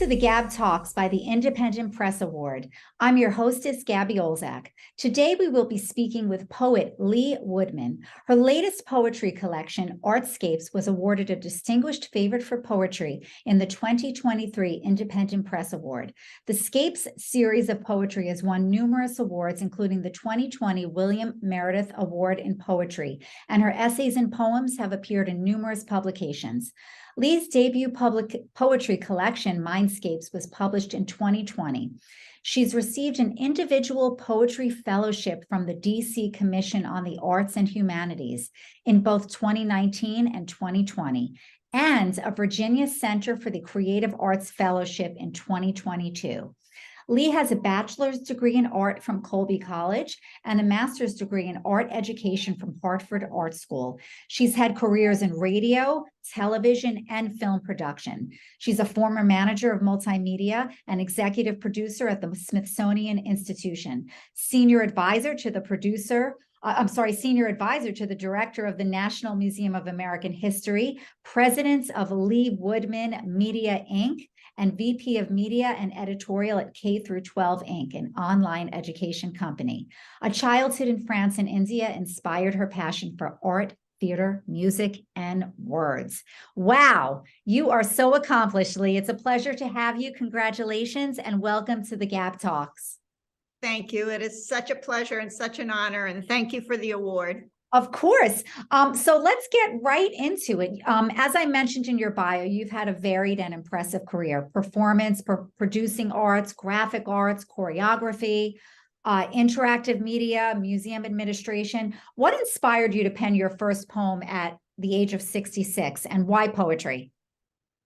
to the GAB Talks by the Independent Press Award. I'm your hostess, Gabby Olczak. Today, we will be speaking with poet Lee Woodman. Her latest poetry collection, SOULSCAPES, was awarded a Distinguished Favorite for Poetry in the 2023 Independent Press Award. The SCAPES series of poetry has won numerous awards, including the 2020 William Meredith Award in Poetry, and her essays and poems have appeared in numerous publications. Lee's debut public poetry collection, Mindscapes, was published in 2020. She's received an individual poetry fellowship from the DC Commission on the Arts and Humanities in both 2019 and 2020, and a Virginia Center for the Creative Arts Fellowship in 2022. Lee has a bachelor's degree in art from Colby College and a master's degree in art education from Hartford Art School. She's had careers in radio, television, and film production. She's a former manager of multimedia and executive producer at the Smithsonian Institution, senior advisor to the director of the National Museum of American History, president of Lee Woodman Media, Inc., and VP of Media and Editorial at K-12 Inc., an online education company. A childhood in France and India inspired her passion for art, theater, music, and words. Wow, you are so accomplished, Lee. It's a pleasure to have you. Congratulations and welcome to the GAB Talks. Thank you. It is such a pleasure and such an honor, and thank you for the award. Of course. So let's get right into it. As I mentioned in your bio, you've had a varied and impressive career: performance, producing arts, graphic arts, choreography, interactive media, museum administration. What inspired you to pen your first poem at the age of 66, and why poetry?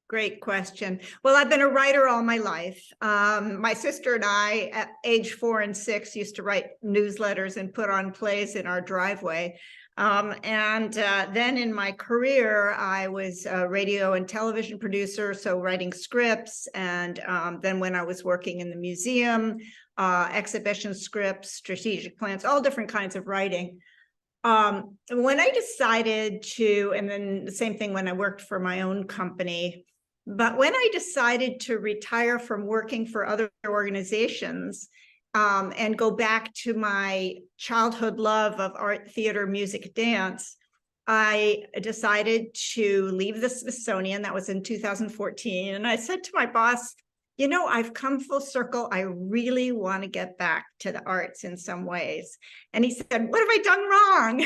Great question. Well, I've been a writer all my life. My sister and I, at age 4 and 6, used to write newsletters and put on plays in our driveway. Then in my career, I was a radio and television producer, so writing scripts. And then when I was working in the museum, exhibition scripts, strategic plans, all different kinds of writing. When I decided to, and then the same thing when I worked for my own company, but when I decided to retire from working for other organizations and go back to my childhood love of art, theater, music, dance, I decided to leave the Smithsonian. That was in 2014. And I said to my boss, you know, I've come full circle. I really want to get back to the arts in some ways. And he said, what have I done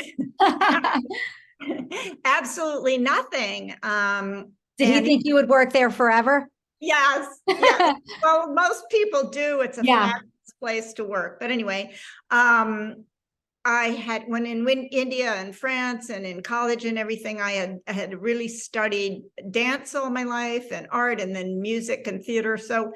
wrong? Absolutely nothing. Did he think you would work there forever? Yes. Well, most people do. It's a fabulous place to work. But anyway, I had, when in India and France and in college and everything, I had really studied dance all my life and art and then music and theater. So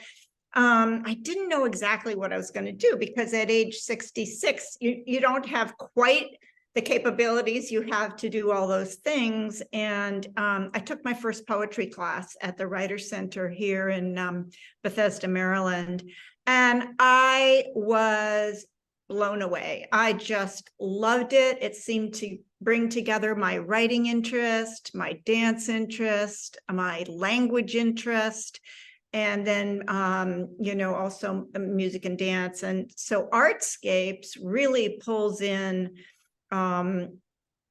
I didn't know exactly what I was going to do, because at age 66, you don't have quite the capabilities you have to do all those things. And I took my first poetry class at the Writers Center here in Bethesda, Maryland. And I was blown away. I just loved it. It seemed to bring together my writing interest, my dance interest, my language interest, and then, also music and dance. And so Artscapes really pulls in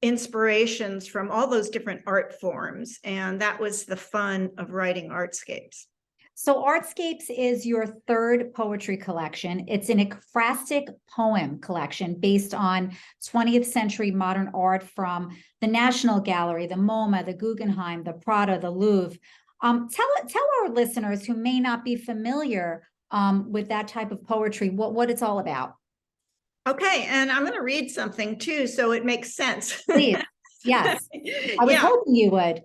inspirations from all those different art forms. And that was the fun of writing Artscapes. So Artscapes is your third poetry collection. It's an ekphrastic poem collection based on 20th century modern art from the National Gallery, the MoMA, the Guggenheim, the Prada, the Louvre. Tell our listeners who may not be familiar with that type of poetry what it's all about. Okay, and I'm going to read something too, so it makes sense. Please, yes. I was hoping you would.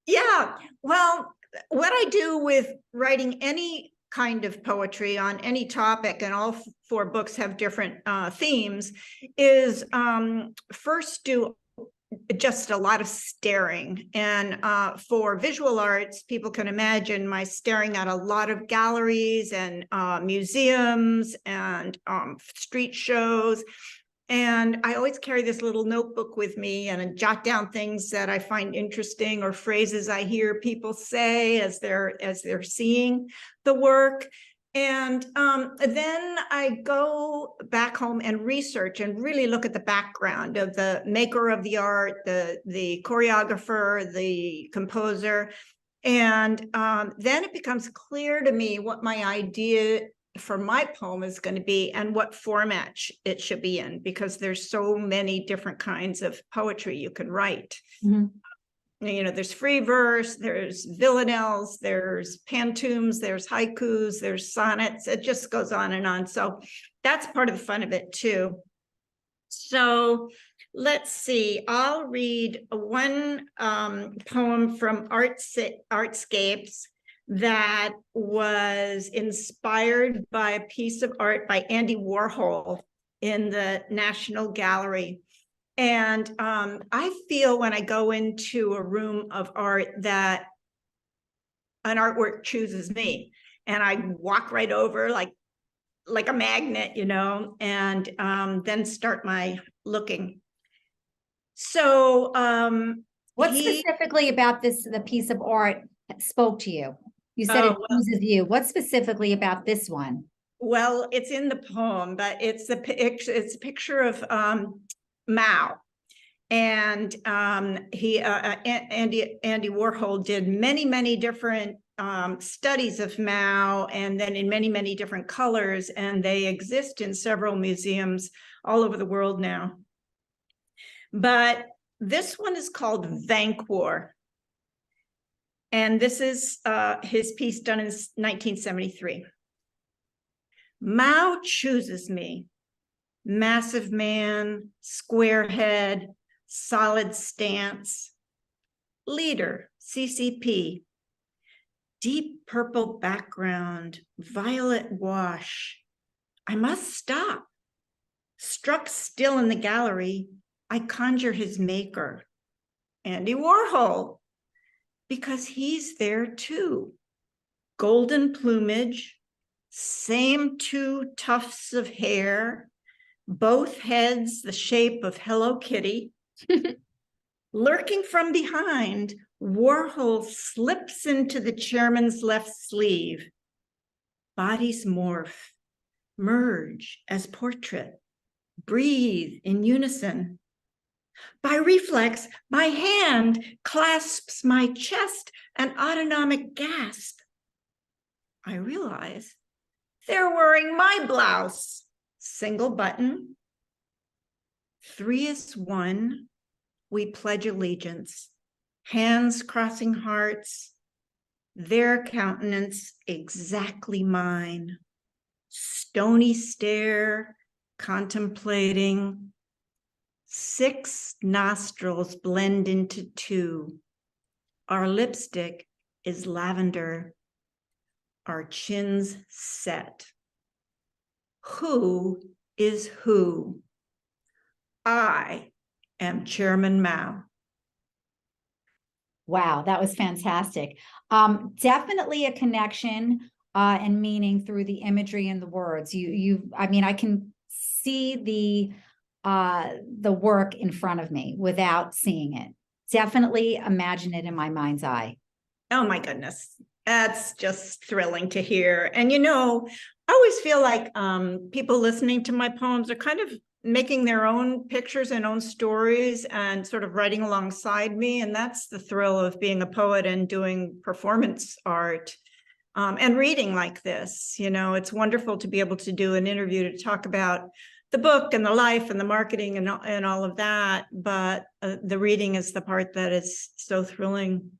Yeah, well, what I do with writing any kind of poetry on any topic, and all 4 books have different themes, is first do just a lot of staring. And for visual arts, people can imagine my staring at a lot of galleries and museums and street shows. And I always carry this little notebook with me and I jot down things that I find interesting or phrases I hear people say as they're seeing the work. And then I go back home and research and really look at the background of the maker of the art, the choreographer, the composer. And then it becomes clear to me what my idea for my poem is going to be and what format it should be in, because there's so many different kinds of poetry you can write. Mm-hmm. There's free verse, there's villanelles, there's pantoums, there's haikus, there's sonnets. It just goes on and on. So that's part of the fun of it too. So let's see, I'll read one poem from SCAPES that was inspired by a piece of art by Andy Warhol in the National Gallery. And I feel when I go into a room of art that an artwork chooses me, and I walk right over like a magnet, and then start my looking. So what specifically about the piece of art spoke to you? You said it chooses you. What specifically about this one? Well, it's in the poem, but it's a picture of Mao. And Andy Warhol did many different studies of Mao, and then in many different colors, and they exist in several museums all over the world now. But this one is called Vanquor. And this is his piece done in 1973. Mao chooses me, massive man, square head, solid stance, leader, CCP, deep purple background, violet wash. I must stop. Struck still in the gallery, I conjure his maker, Andy Warhol, because he's there too. Golden plumage, same two tufts of hair, both heads the shape of Hello Kitty. Lurking from behind, Warhol slips into the chairman's left sleeve. Bodies morph, merge as portrait, breathe in unison. By reflex, my hand clasps my chest, an autonomic gasp. I realize they're wearing my blouse, single button. 3 is 1, we pledge allegiance, hands crossing hearts, their countenance exactly mine. Stony stare, contemplating. 6 nostrils blend into 2. Our lipstick is lavender. Our chins set. Who is who? I am Chairman Mao. Wow, that was fantastic. Definitely a connection and meaning through the imagery and the words. I mean, I can see the work in front of me without seeing it. Definitely imagine it in my mind's eye. Oh my goodness. That's just thrilling to hear. And I always feel like people listening to my poems are kind of making their own pictures and own stories and sort of writing alongside me. And that's the thrill of being a poet and doing performance art and reading like this. It's wonderful to be able to do an interview to talk about the book and the life and the marketing and all of that. But the reading is the part that is so thrilling.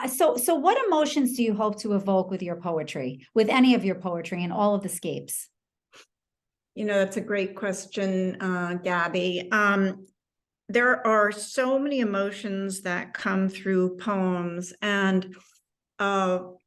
So what emotions do you hope to evoke with your poetry, with any of your poetry and all of the scapes? That's a great question, Gabby. There are so many emotions that come through poems, and I'll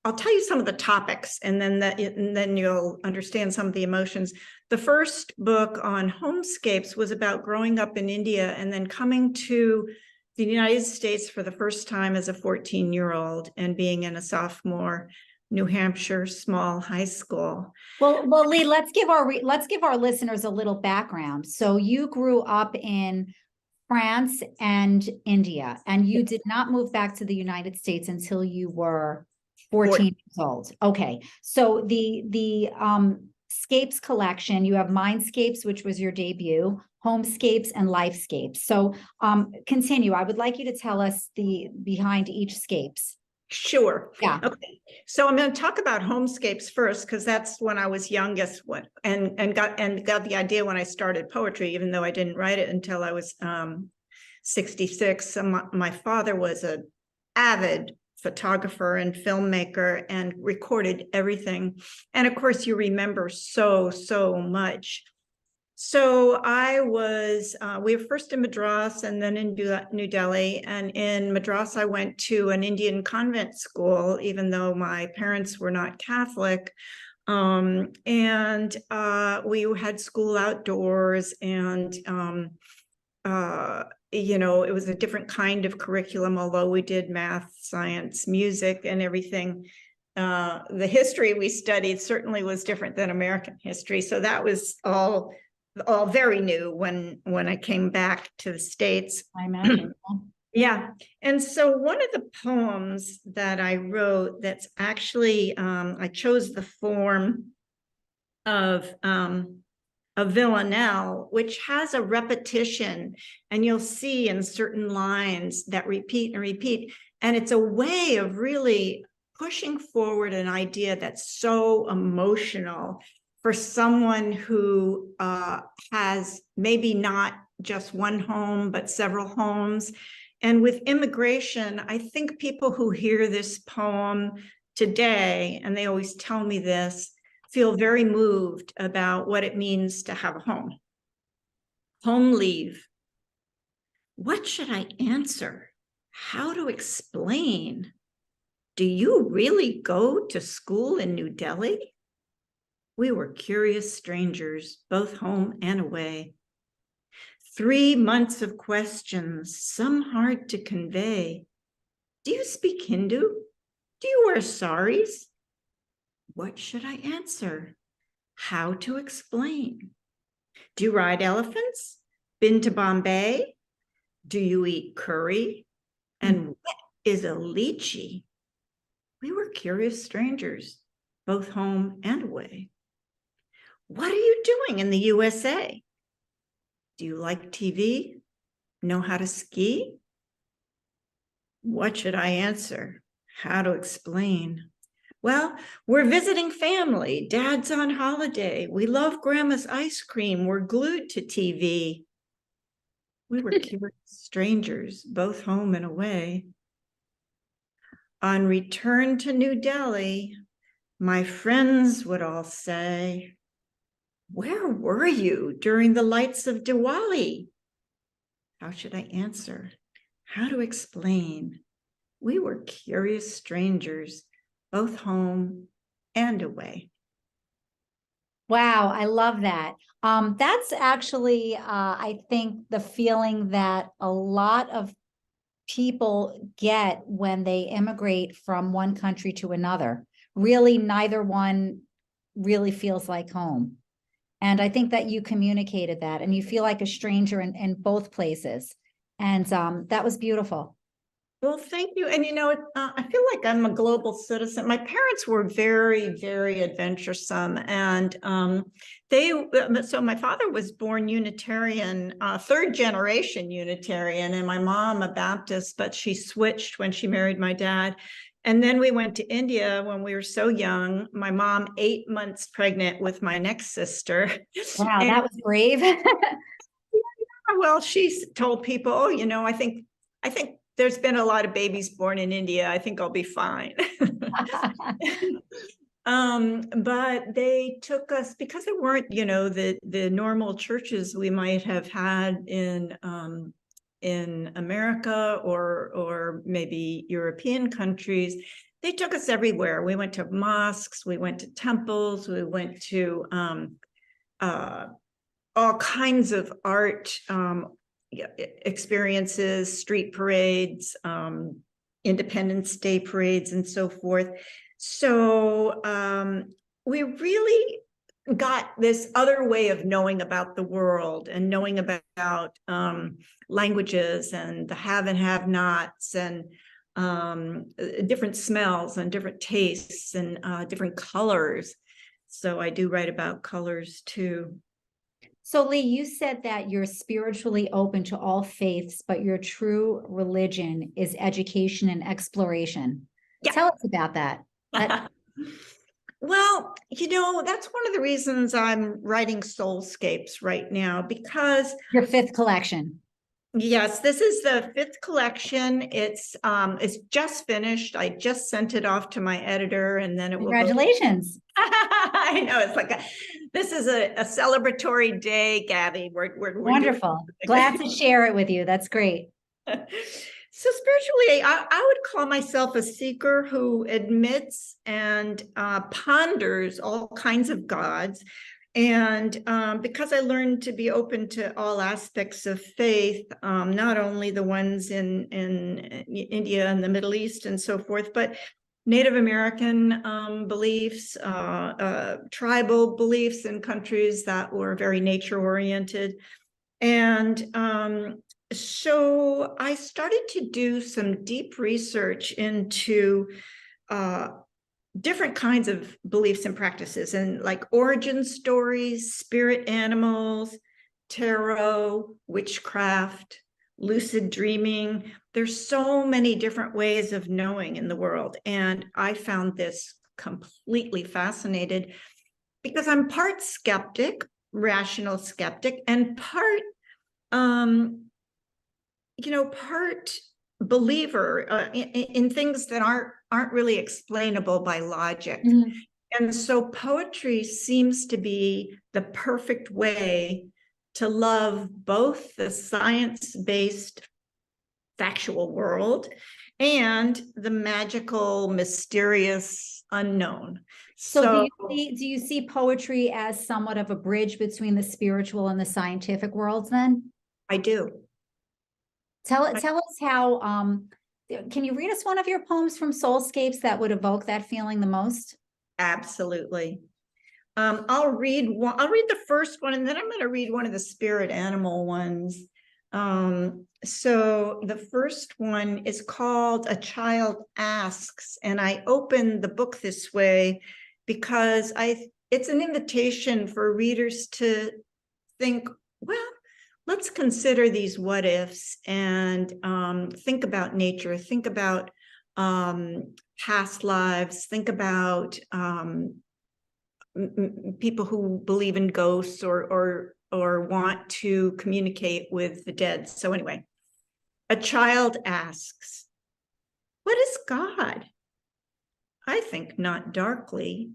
tell you some of the topics, and then you'll understand some of the emotions. The first book on homescapes was about growing up in India and then coming to the United States for the first time as a 14-year-old and being in a sophomore New Hampshire small high school. Well, Lee, let's give our listeners a little background. So you grew up in France and India, and you did not move back to the United States until you were 14 years old. Okay. So the Scapes collection, you have Mindscapes, which was your debut, Homescapes, and Lifescapes. So continue. I would like you to tell us the behind each Scapes. Sure. Yeah. Okay. So I'm going to talk about Homescapes first, because that's when I was youngest, and got the idea when I started poetry, even though I didn't write it until I was 66. So my father was an avid photographer and filmmaker and recorded everything. And of course, you remember so much. So we were first in Madras and then in New Delhi. And in Madras, I went to an Indian convent school, even though my parents were not Catholic. And we had school outdoors, and it was a different kind of curriculum, although we did math, science, music, and everything. The history we studied certainly was different than American history. So that was all very new when I came back to the States. I imagine. Yeah. And so one of the poems that I wrote, that's actually, I chose the form of a villanelle, which has a repetition, and you'll see in certain lines that repeat and repeat. And it's a way of really pushing forward an idea that's so emotional for someone who has maybe not just one home, but several homes. And with immigration, I think people who hear this poem today, and they always tell me this, feel very moved about what it means to have a home. Home leave. What should I answer? How to explain? Do you really go to school in New Delhi? We were curious strangers, both home and away. 3 months of questions, some hard to convey. Do you speak Hindu? Do you wear saris? What should I answer? How to explain? Do you ride elephants? Been to Bombay? Do you eat curry? And what is a lychee? We were curious strangers, both home and away. What are you doing in the USA? Do you like TV? Know how to ski? What should I answer? How to explain? Well, we're visiting family. Dad's on holiday. We love grandma's ice cream. We're glued to TV. We were curious strangers, both home and away. On return to New Delhi, my friends would all say, where were you during the lights of Diwali? How should I answer? How to explain? We were curious strangers, both home and away. Wow, I love that. That's actually, I think, the feeling that a lot of people get when they immigrate from one country to another. Really, neither one really feels like home. And I think that you communicated that, and you feel like a stranger in both places. And that was beautiful. Well, thank you. And, I feel like I'm a global citizen. My parents were very, very adventuresome. And so my father was born Unitarian, third generation Unitarian, and my mom a Baptist, but she switched when she married my dad. And then we went to India when we were so young. My mom, 8 months pregnant with my next sister. Wow, that was brave. Well, she told people, I think there's been a lot of babies born in India. I think I'll be fine. But they took us, because there weren't, the normal churches we might have had in America or maybe European countries. They took us everywhere. We went to mosques, we went to temples, we went to all kinds of art experiences, street parades, Independence Day parades, and so forth. So we really got this other way of knowing about the world and knowing about languages and the have and have nots and different smells and different tastes and different colors. So I do write about colors too. So Lee, you said that you're spiritually open to all faiths, but your true religion is education and exploration. Yeah. Tell us about that. Well, that's one of the reasons I'm writing SOULSCAPES right now, because Your fifth collection. yes, this is the fifth collection. It's just finished. I just sent it off to my editor, and then it will go. Congratulations. I know, it's like this is a celebratory day, Gabby. We're Wonderful. Glad to share it with you. That's great. So spiritually, I would call myself a seeker who admits and ponders all kinds of gods. And because I learned to be open to all aspects of faith, not only the ones in India and the Middle East and so forth, but Native American beliefs, tribal beliefs in countries that were very nature-oriented. And so I started to do some deep research into different kinds of beliefs and practices, and like origin stories, spirit animals, tarot, witchcraft, lucid dreaming. There's so many different ways of knowing in the world. And I found this completely fascinating because I'm part skeptic, rational skeptic, and part part believer in things that aren't really explainable by logic. Mm-hmm. And so poetry seems to be the perfect way to love both the science-based factual world and the magical, mysterious unknown. So do you see poetry as somewhat of a bridge between the spiritual and the scientific worlds then? I do. Tell us how, can you read us one of your poems from SOULSCAPES that would evoke that feeling the most? Absolutely. I'll read the first one, and then I'm going to read one of the spirit animal ones. So the first one is called A Child Asks, and I open the book this way because it's an invitation for readers to think, well, let's consider these what ifs and think about nature, think about past lives, think about people who believe in ghosts or want to communicate with the dead. So anyway, a child asks, what is God? I think not darkly.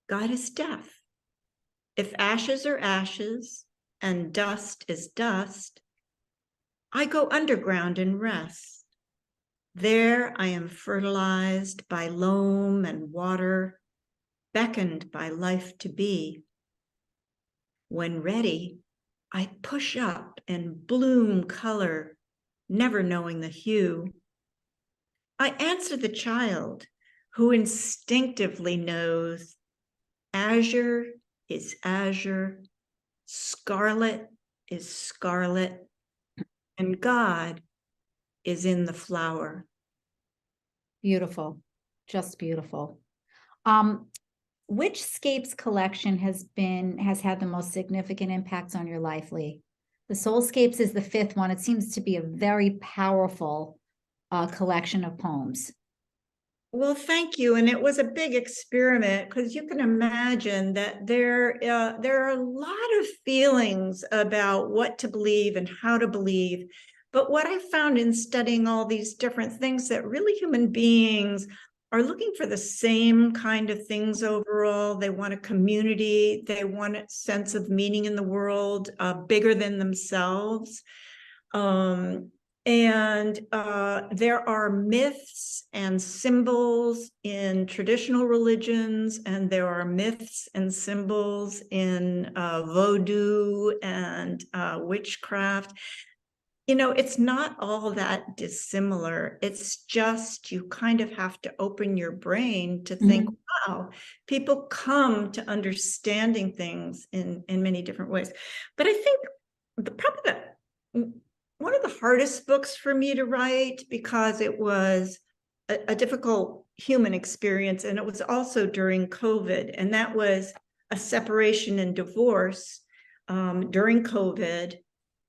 God is death. If ashes are ashes and dust is dust, I go underground and rest. There I am fertilized by loam and water, beckoned by life to be. When ready, I push up and bloom color, never knowing the hue. I answer the child who instinctively knows azure is azure, scarlet is scarlet, and God is in the flower. Beautiful, just beautiful. Which SCAPES collection has had the most significant impacts on your life, Lee? The SOULSCAPES is the fifth one. It seems to be a very powerful collection of poems. Well, thank you. And it was a big experiment because you can imagine that there are a lot of feelings about what to believe and how to believe. But what I found in studying all these different things, that really human beings are looking for the same kind of things overall. They want a community. They want a sense of meaning in the world, bigger than themselves. And there are myths and symbols in traditional religions, and there are myths and symbols in voodoo and witchcraft. It's not all that dissimilar. It's just you kind of have to open your brain to think, wow, people come to understanding things in many different ways. But I think one of the hardest books for me to write, because it was a difficult human experience, and it was also during COVID, and that was a separation and divorce during COVID.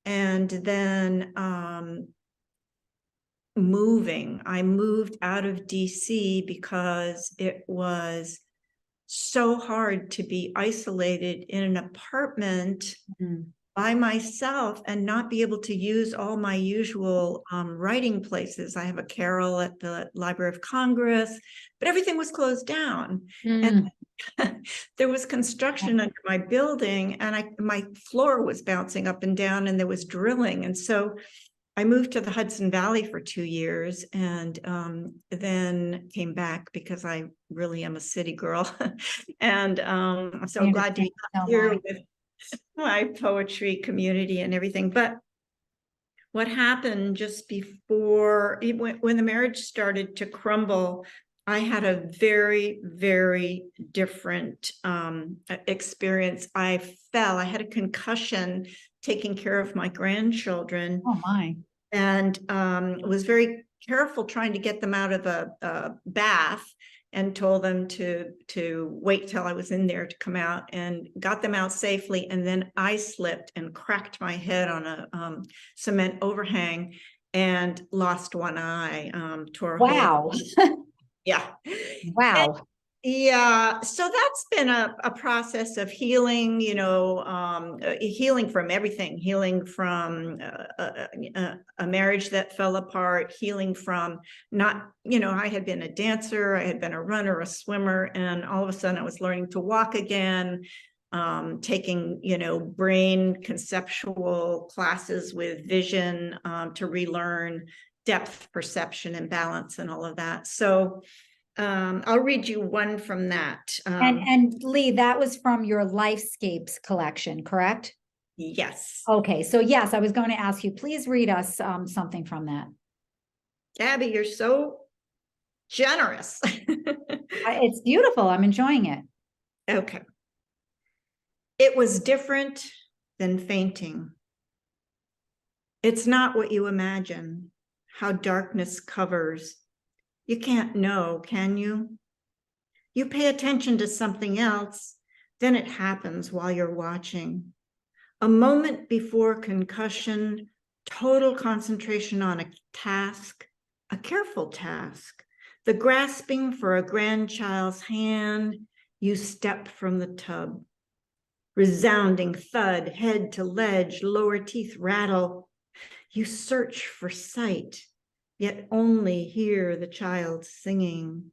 And then I moved out of DC because it was so hard to be isolated in an apartment by myself and not be able to use all my usual writing places. I have a Carol at the Library of Congress, but everything was closed down. And there was construction under my building, and my floor was bouncing up and down, and there was drilling. And so I moved to the Hudson Valley for 2 years, and then came back because I really am a city girl. And I'm so glad to be here with my poetry community and everything. But what happened just before, when the marriage started to crumble, I had a very, very different experience. I had a concussion taking care of my grandchildren. Oh my. And was very careful trying to get them out of a bath, and told them to wait till I was in there to come out, and got them out safely. And then I slipped and cracked my head on a cement overhang and lost one eye, tore a hole. Yeah. Wow. Yeah, so that's been a process of healing, healing from everything, healing from a marriage that fell apart, healing from not, I had been a dancer, I had been a runner, a swimmer, and all of a sudden I was learning to walk again, taking, brain conceptual classes with vision to relearn depth perception and balance and all of that. So I'll read you one from that. And Lee, that was from your LifeScapes collection, correct? Yes. Okay, so yes, I was going to ask you, please read us something from that. Gabby, you're so generous. It's beautiful. I'm enjoying it. Okay. It was different than fainting. It's not what you imagine, how darkness covers. You can't know, can you? You pay attention to something else, then it happens while you're watching. A moment before concussion, total concentration on a task, a careful task, the grasping for a grandchild's hand, you step from the tub. Resounding thud, head to ledge, lower teeth rattle. You search for sight, yet only hear the child singing.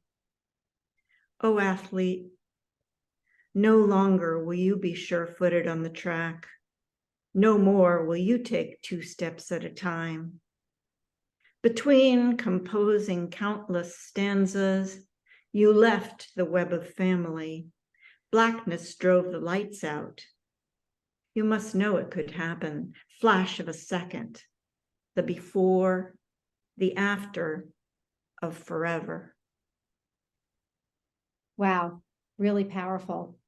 Oh, athlete, no longer will you be sure-footed on the track. No more will you take 2 steps at a time. Between composing countless stanzas, you left the web of family. Blackness drove the lights out. You must know it could happen. Flash of a second, the before, the after of forever. Wow, really powerful.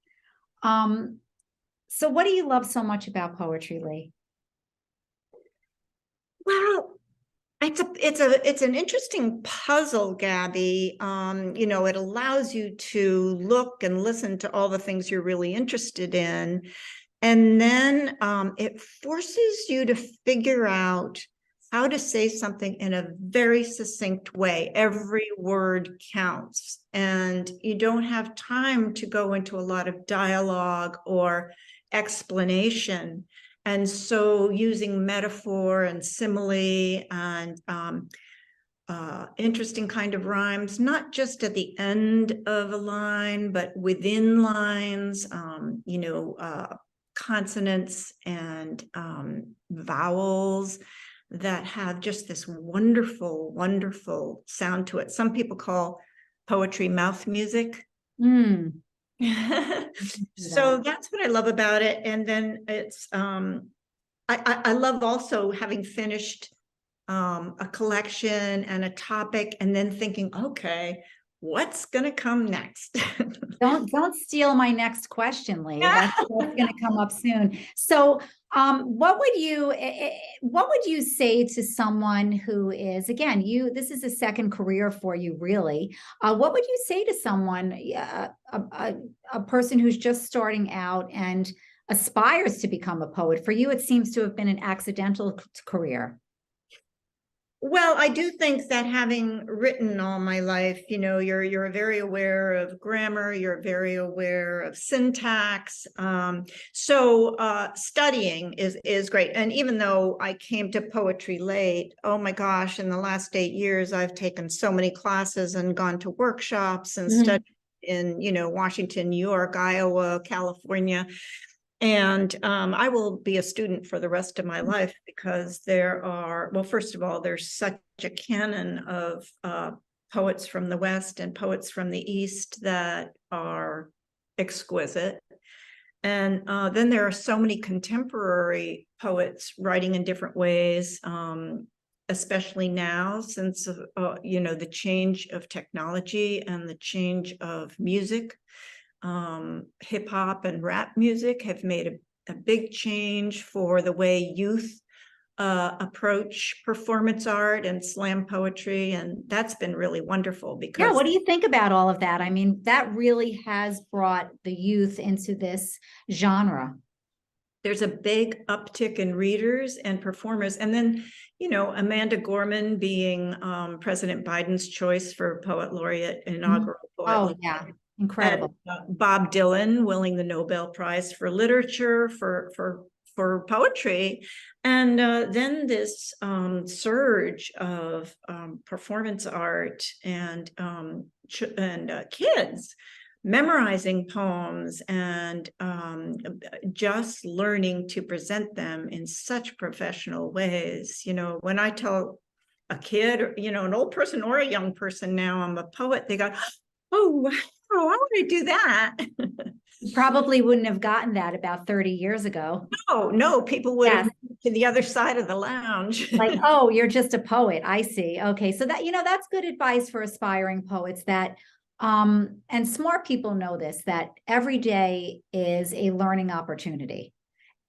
So what do you love so much about poetry, Lee? Well, it's an interesting puzzle, Gabby. It allows you to look and listen to all the things you're really interested in. And then it forces you to figure out how to say something in a very succinct way. Every word counts, and you don't have time to go into a lot of dialogue or explanation. And so using metaphor and simile and interesting kind of rhymes, not just at the end of a line, but within lines, consonants and vowels that have just this wonderful, wonderful sound to it. Some people call poetry mouth music. So that's what I love about it. And then it's I love also having finished a collection and a topic, and then thinking, okay, what's going to come next? Don't steal my next question, Lee. That's going to come up soon. So, what would you say to someone who is, again, this is a second career for you, really? What would you say to someone, a person who's just starting out and aspires to become a poet? For you, it seems to have been an accidental career. Well, I do think that having written all my life, you're very aware of grammar, you're very aware of syntax. So studying is great. And even though I came to poetry late, oh my gosh, in the last 8 years, I've taken so many classes and gone to workshops and studied in, Washington, New York, Iowa, California. And I will be a student for the rest of my life, because first of all, there's such a canon of poets from the West and poets from the East that are exquisite. And then there are so many contemporary poets writing in different ways, especially now, since, the change of technology and the change of music. Hip hop and rap music have made a big change for the way youth approach performance art and slam poetry. And that's been really wonderful, because yeah, what do you think about all of that? I mean, that really has brought the youth into this genre. There's a big uptick in readers and performers. And then, Amanda Gorman being President Biden's choice for Poet Laureate, inaugural Poet Laureate. Yeah. Incredible. And, Bob Dylan winning the Nobel Prize for Literature, for poetry. And then this surge of performance art and kids memorizing poems and just learning to present them in such professional ways. When I tell a kid, or, an old person or a young person now, I'm a poet, they go, oh, wow, I want to do that. You probably wouldn't have gotten that about 30 years ago. No, people would have moved to the other side of the lounge. Like, oh, you're just a poet. I see. Okay. So that's good advice for aspiring poets, that, and smart people know this, that every day is a learning opportunity,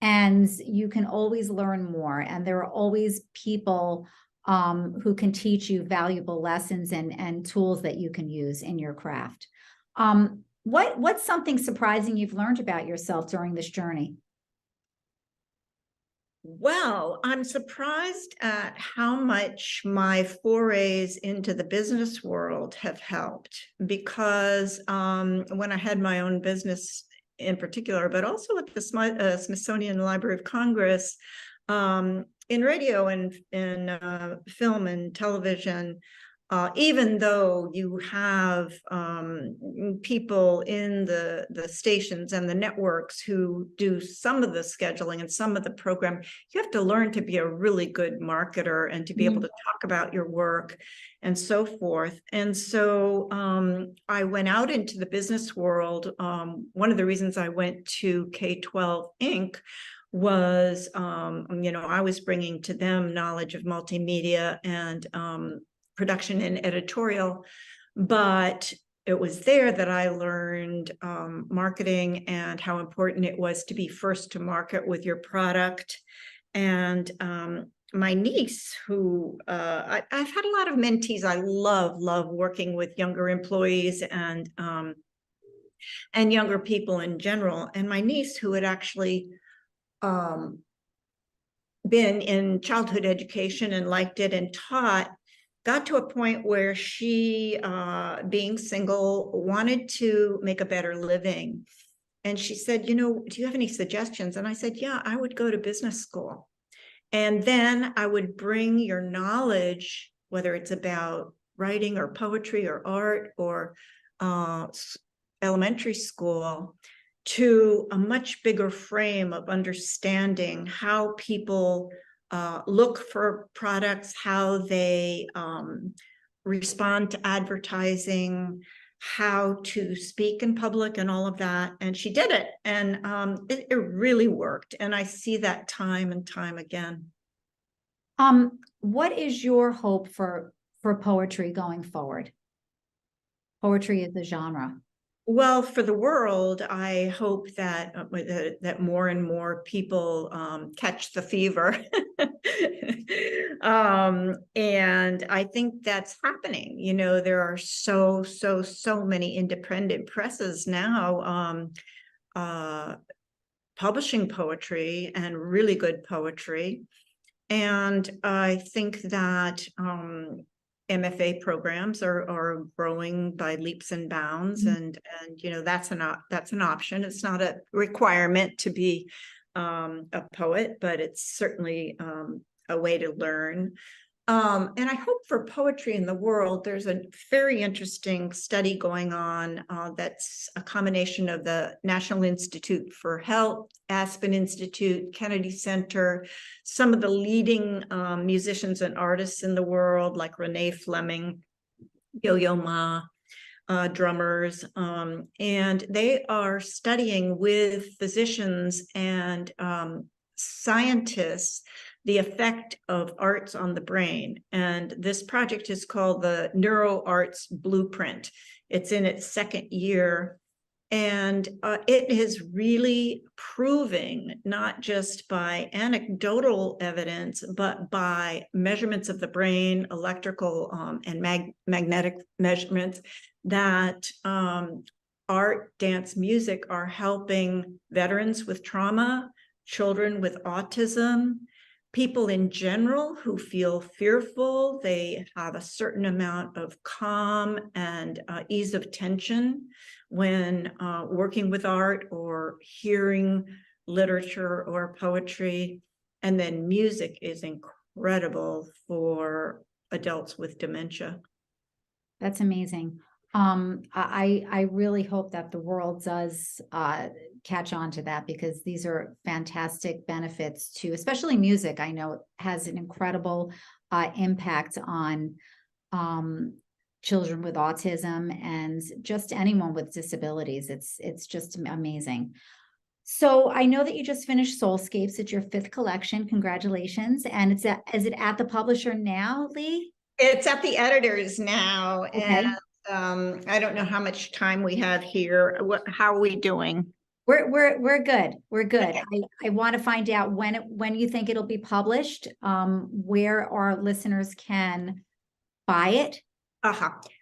and you can always learn more. And there are always people who can teach you valuable lessons and tools that you can use in your craft. What's something surprising you've learned about yourself during this journey? Well, I'm surprised at how much my forays into the business world have helped, because when I had my own business in particular, but also at the Smithsonian Library of Congress, in radio and in film and television, even though you have people in the stations and the networks who do some of the scheduling and some of the program, you have to learn to be a really good marketer and to be able to talk about your work and so forth. And so I went out into the business world. One of the reasons I went to K-12 Inc. was, I was bringing to them knowledge of multimedia and production and editorial, but it was there that I learned marketing and how important it was to be first to market with your product. And my niece, who I've had a lot of mentees. I love working with younger employees and younger people in general. And my niece, who had actually been in childhood education and liked it and taught, got to a point where she, being single, wanted to make a better living. And she said, do you have any suggestions? And I said, yeah, I would go to business school. And then I would bring your knowledge, whether it's about writing or poetry or art or elementary school, to a much bigger frame of understanding how people look for products, how they respond to advertising, how to speak in public and all of that. And she did it. And it really worked. And I see that time and time again. What is your hope for poetry going forward? Poetry is a genre. Well, for the world, I hope that that more and more people catch the fever. And I think that's happening. You know, there are so many independent presses now publishing poetry, and really good poetry. And I think that MFA programs are growing by leaps and bounds, and you know, that's an option. It's not a requirement to be a poet, but it's certainly a way to learn. And I hope for poetry in the world, there's a very interesting study going on that's a combination of the National Institute for Health, Aspen Institute, Kennedy Center, some of the leading musicians and artists in the world, like Renee Fleming, Yo-Yo Ma, drummers, and they are studying with physicians and scientists the effect of arts on the brain. And this project is called the NeuroArts Blueprint. It's in its second year. And it is really proving, not just by anecdotal evidence, but by measurements of the brain, electrical and magnetic measurements, that art, dance, music are helping veterans with trauma, children with autism, people in general who feel fearful. They have a certain amount of calm and ease of tension when working with art or hearing literature or poetry. And then music is incredible for adults with dementia. That's amazing. I really hope that the world does catch on to that, because these are fantastic benefits to, especially music. I know it has an incredible impact on children with autism and just anyone with disabilities. It's just amazing. So I know that you just finished SOULSCAPES. It's your 5th collection. Congratulations. And is it at the publisher now, Lee? It's at the editors now. Okay. And I don't know how much time we have here. How are we doing? We're good. We're good. Okay. I want to find out when you think it'll be published, where our listeners can buy it.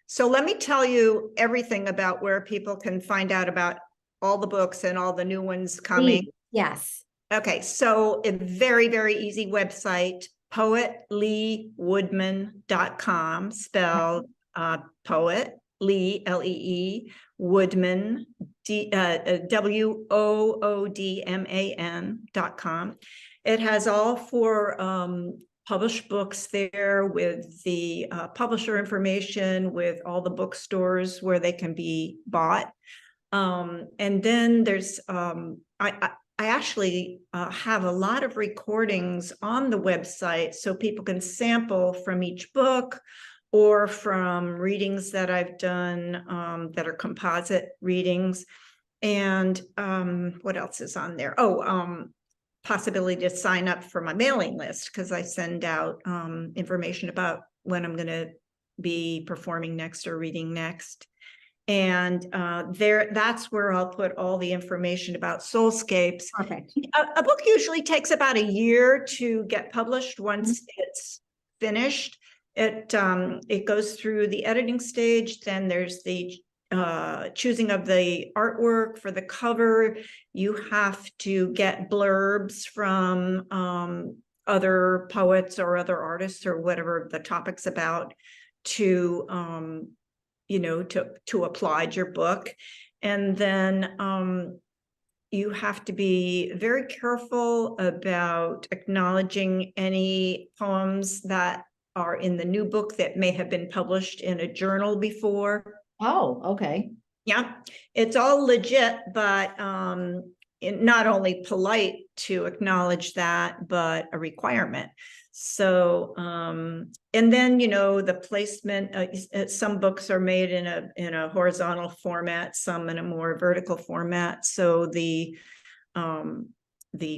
So let me tell you everything about where people can find out about all the books and all the new ones coming. Please. Yes. Okay, so a very, very easy website, poetleewoodman.com, spelled poet, Lee, L-E-E, Woodman, WOODMAN.com. It has all 4 published books there, with the publisher information, with all the bookstores where they can be bought. And then there's, I actually have a lot of recordings on the website, so people can sample from each book, or from readings that I've done that are composite readings. And what else is on there? Possibility to sign up for my mailing list, because I send out information about when I'm going to be performing next or reading next. And that's where I'll put all the information about SOULSCAPES. Perfect. A book usually takes about a year to get published once it's finished. It goes through the editing stage. Then there's the choosing of the artwork for the cover. You have to get blurbs from other poets or other artists, or whatever the topic's about, to to applaud your book. And then you have to be very careful about acknowledging any poems that are in the new book that may have been published in a journal before. Oh, okay. Yeah, it's all legit, but not only polite to acknowledge that, but a requirement. So, and then, you know, the placement, some books are made in a horizontal format, some in a more vertical format. So the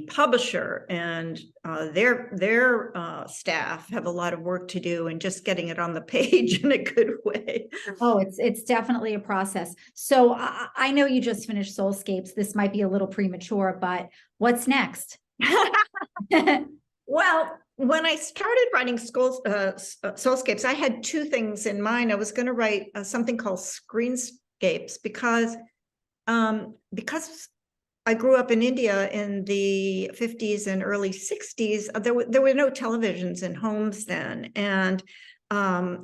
publisher and their staff have a lot of work to do in just getting it on the page in a good way. Oh, it's definitely a process. So I know you just finished SOULSCAPES. This might be a little premature, but what's next? Well, when I started writing SOULSCAPES, I had two things in mind. I was going to write something called Screenscapes because I grew up in India in the 50s and early 60s. There were no televisions in homes then, and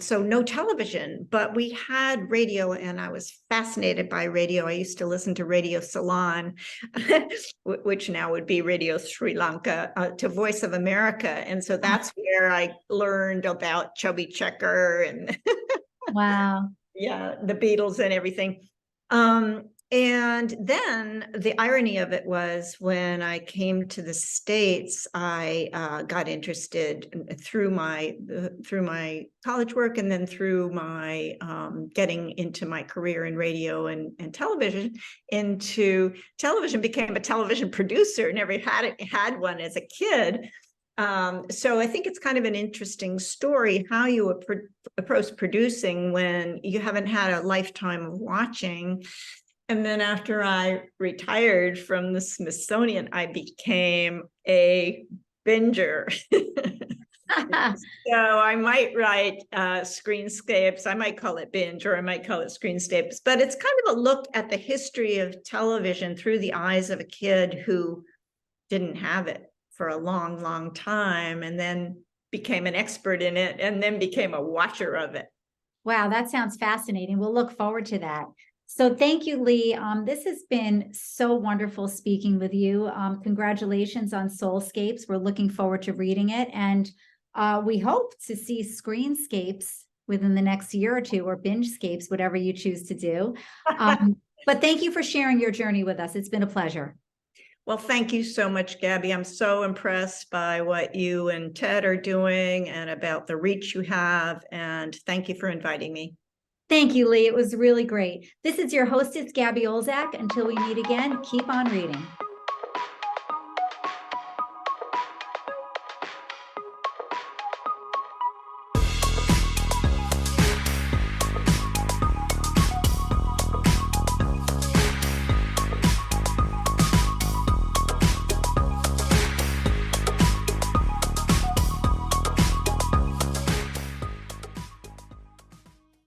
so no television, but we had radio, and I was fascinated by radio. I used to listen to Radio Ceylon, which now would be Radio Sri Lanka, to Voice of America. And so that's where I learned about Chubby Checker and Wow. yeah, the Beatles and everything. And then the irony of it was when I came to the States, I got interested through my college work, and then through my getting into my career in radio and television, became a television producer. Never had one as a kid. So I think it's kind of an interesting story how you approach producing when you haven't had a lifetime of watching. And then after I retired from the Smithsonian, I became a binger. So I might write Screenscapes. I might call it binge, or I might call it Screenscapes. But it's kind of a look at the history of television through the eyes of a kid who didn't have it for a long, long time, and then became an expert in it, and then became a watcher of it. Wow, that sounds fascinating. We'll look forward to that. So thank you, Lee. This has been so wonderful speaking with you. Congratulations on SOULSCAPES. We're looking forward to reading it. And we hope to see Screenscapes within the next year or two, or Bingescapes, whatever you choose to do. But thank you for sharing your journey with us. It's been a pleasure. Well, thank you so much, Gabby. I'm so impressed by what you and Ted are doing and about the reach you have. And thank you for inviting me. Thank you, Lee. It was really great. This is your hostess, Gabby Olczak. Until we meet again, keep on reading.